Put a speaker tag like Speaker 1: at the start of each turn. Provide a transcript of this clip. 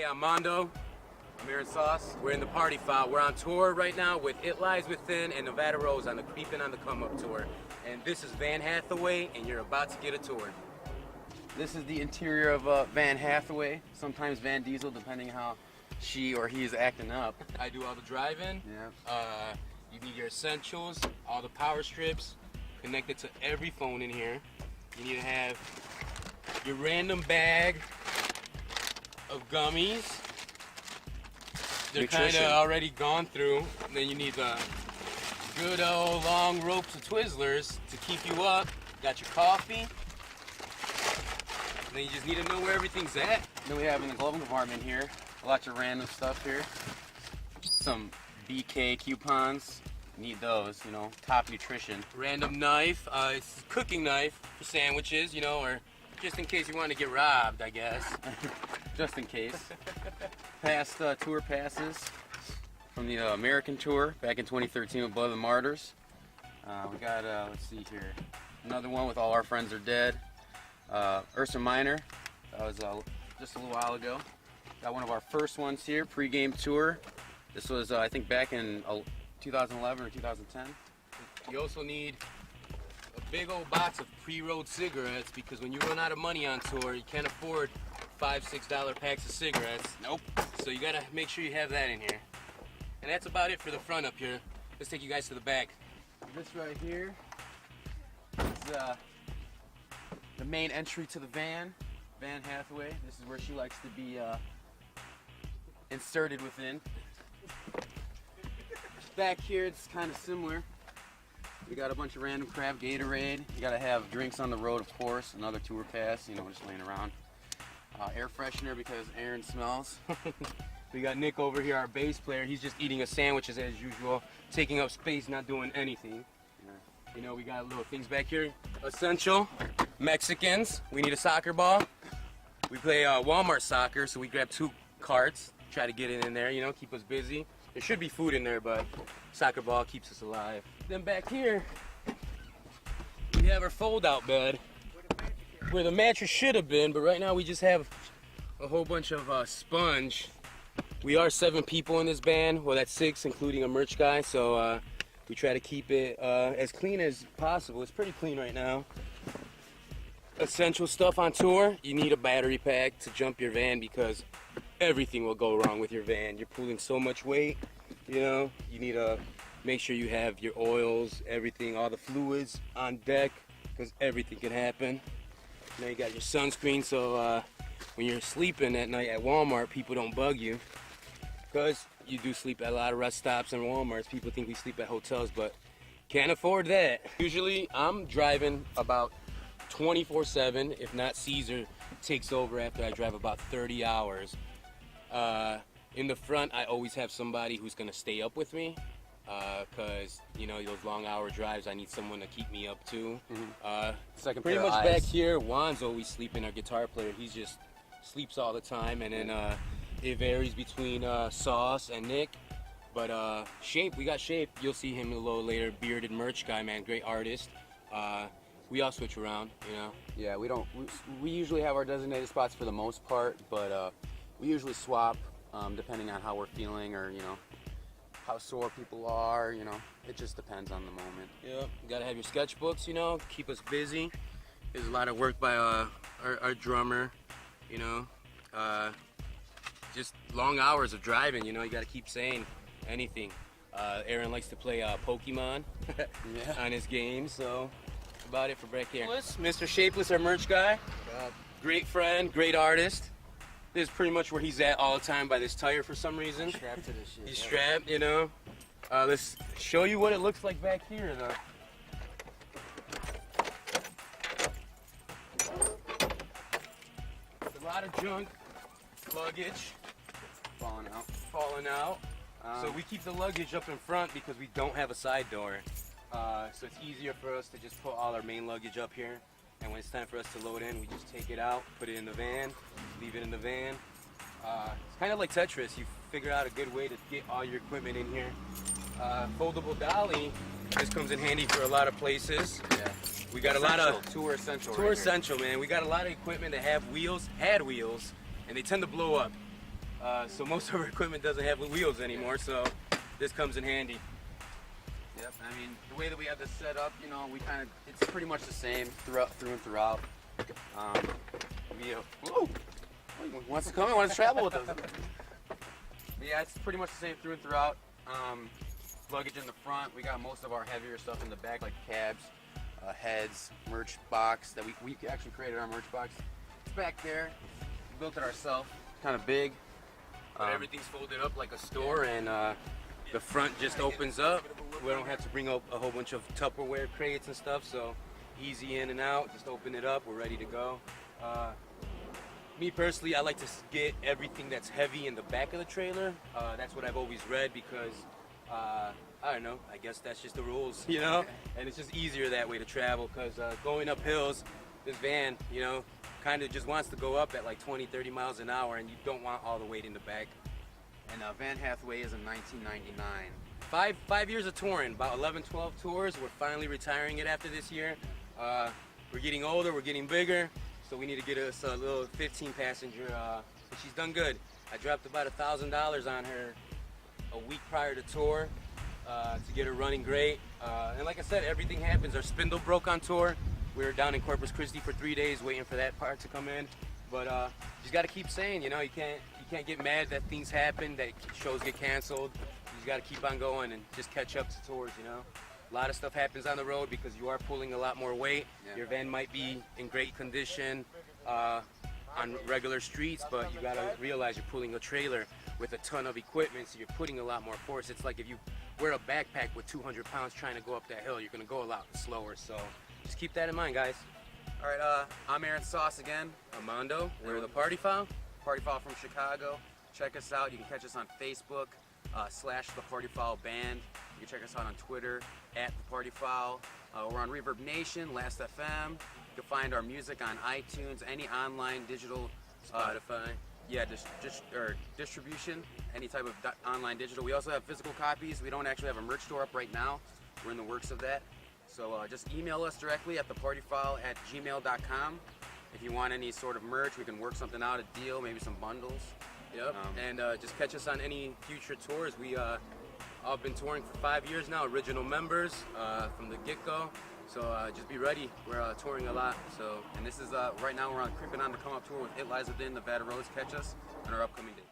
Speaker 1: Hey, I'm Mondo. I'm Aaron Sauce. We're in the party foul. We're on tour right now with It Lies Within and Nevada Rose on the Creepin on the Come Up tour. And this is Van Hathaway, and you're about to get a tour.
Speaker 2: This is the interior of Van Hathaway, sometimes Van Diesel, depending how she or he is acting up.
Speaker 1: I do all the driving.
Speaker 2: Yeah.
Speaker 1: You need your essentials, all the power strips connected to every phone in here. You need to have your random bag of gummies. They're kind of already gone through. And then you need the good old long ropes of Twizzlers to keep you up. Got your coffee. And then you just need to know where everything's at.
Speaker 2: Then we have in the glove compartment here, lots of random stuff here. Some BK coupons. Need those, you know, top nutrition.
Speaker 1: Random knife. It's a cooking knife for sandwiches, you know, or just in case you want to get robbed, I guess.
Speaker 2: Just in case. Past tour passes from the American tour back in 2013 with Blood of the Martyrs. We got, let's see here, another one with All Our Friends Are Dead. Ursa Minor, that was just a little while ago. Got one of our first ones here, pre-game tour. This was, I think, back in 2011 or 2010.
Speaker 1: You also need a big old box of pre-rolled cigarettes because when you run out of money on tour, you can't afford $5, $6 packs of cigarettes.
Speaker 2: Nope.
Speaker 1: So you gotta make sure you have that in here. And that's about it for the front up here. Let's take you guys to the back.
Speaker 2: This right here is the main entry to the van, Van Hathaway. This is where she likes to be inserted within. Back here, it's kind of similar. We got a bunch of random crap, Gatorade. You gotta have drinks on the road, of course. Another tour pass, you know, just laying around. Air freshener because Aaron smells.
Speaker 1: We got Nick over here, our bass player. He's just eating his sandwiches as usual, taking up space, not doing anything. Yeah. You know, we got little things back here. Essential Mexicans. We need a soccer ball. We play Walmart soccer, so we grab 2 carts, try to get it in there, you know, keep us busy. There should be food in there, but soccer ball keeps us alive. Then back here, we have our fold-out bed, where the mattress should have been, but right now we just have a whole bunch of sponge. We are 7 people in this band. Well, that's 6, including a merch guy, so we try to keep it as clean as possible. It's pretty clean right now. Essential stuff on tour, you need a battery pack to jump your van because everything will go wrong with your van. You're pulling so much weight, you know. You need to make sure you have your oils, everything, all the fluids on deck because everything can happen. Now you got your sunscreen so when you're sleeping at night at Walmart, people don't bug you because you do sleep at a lot of rest stops and Walmarts. People think we sleep at hotels, but can't afford that. Usually I'm driving about 24/7, if not Caesar takes over after I drive about 30 hours. In the front, I always have somebody who's gonna stay up with me because you know those long hour drives, I need someone to keep me up too.
Speaker 2: Second
Speaker 1: Pretty
Speaker 2: pair of
Speaker 1: much
Speaker 2: eyes.
Speaker 1: back here, Juan's always sleeping, our guitar player. He just sleeps all the time, and then it varies between Sauce and Nick. But Shape, we got Shape. You'll see him a little later. Bearded merch guy, man, great artist. We all switch around, you know.
Speaker 2: Yeah, we usually have our designated spots for the most part, but we usually swap depending on how we're feeling or, you know, how sore people are, you know. It just depends on the moment.
Speaker 1: Yep, you gotta have your sketchbooks, you know, keep us busy. There's a lot of work by our drummer, you know. Just long hours of driving, you know, you gotta keep saying anything. Aaron likes to play Pokemon on his game, so that's about it for back here. Mr. Shapeless, our merch guy. Great friend, great artist. This is pretty much where he's at all the time by this tire for some reason.
Speaker 2: Strapped to this shit.
Speaker 1: He's strapped, you know. Let's show you what it looks like back here, though. A lot of junk, luggage, falling out. So we keep the luggage up in front because we don't have a side door. So it's easier for us to just put all our main luggage up here. And when it's time for us to load in, we just take it out, put it in the van, leave it in the van. It's kind of like Tetris. You figure out a good way to get all your equipment in here. Foldable dolly, this comes in handy for a lot of places.
Speaker 2: Yeah.
Speaker 1: We got a lot of
Speaker 2: tour essential.
Speaker 1: tour essential, man. We got a lot of equipment that had wheels, and they tend to blow up. So most of our equipment doesn't have wheels anymore, so this comes in handy.
Speaker 2: Yep. I mean, the way that we have this set up, you know, it's pretty much the same through and throughout. Whoa! He wants to come in, wants to travel with us. But yeah, it's pretty much the same through and throughout. Luggage in the front. We got most of our heavier stuff in the back, like cabs, heads, merch box that we actually created our merch box. It's back there. We built it ourselves. Kind of big.
Speaker 1: But everything's folded up like a store, and the front just opens up. We don't have to bring up a whole bunch of Tupperware crates and stuff, so easy in and out. Just open it up. We're ready to go. Me personally, I like to get everything that's heavy in the back of the trailer. That's what I've always read because, I don't know, I guess that's just the rules, you know? And it's just easier that way to travel because going up hills, this van, you know, kind of just wants to go up at like 20, 30 miles an hour, and you don't want all the weight in the back.
Speaker 2: And Van Hathaway is in 1999.
Speaker 1: Five years of touring, about 11, 12 tours. We're finally retiring it after this year. We're getting older, we're getting bigger, so we need to get us a little 15 passenger. But she's done good. I dropped about $1,000 on her a week prior to tour to get her running great. And like I said, everything happens. Our spindle broke on tour. We were down in Corpus Christi for 3 days waiting for that part to come in. But you just got to keep saying, you know, you can't get mad that things happen, that shows get canceled. You just got to keep on going and just catch up to tours, you know. A lot of stuff happens on the road because you are pulling a lot more weight. Yeah. Your van might be in great condition on regular streets, but you got to realize you're pulling a trailer with a ton of equipment, so you're putting a lot more force. It's like if you wear a backpack with 200 pounds trying to go up that hill, you're going to go a lot slower. So just keep that in mind, guys.
Speaker 2: All right, I'm Aaron Sauce again.
Speaker 1: Armando, we're the Party Foul.
Speaker 2: Party Foul from Chicago. Check us out. You can catch us on Facebook, /The Party Foul Band. You can check us out on Twitter, @The Party Foul. We're on Reverb Nation, Last FM. You can find our music on iTunes, any online digital
Speaker 1: Spotify.
Speaker 2: Distribution, any type of online digital. We also have physical copies. We don't actually have a merch store up right now. We're in the works of that. So just email us directly at thepartyfoul@gmail.com. If you want any sort of merch, we can work something out, a deal, maybe some bundles.
Speaker 1: Yep, and just catch us on any future tours. We all been touring for 5 years now, original members from the get-go. So just be ready. We're touring a lot. So, and this is right now we're on Creepin on the Come Up tour with It Lies Within, Nevada Roads. Catch us on our upcoming dates.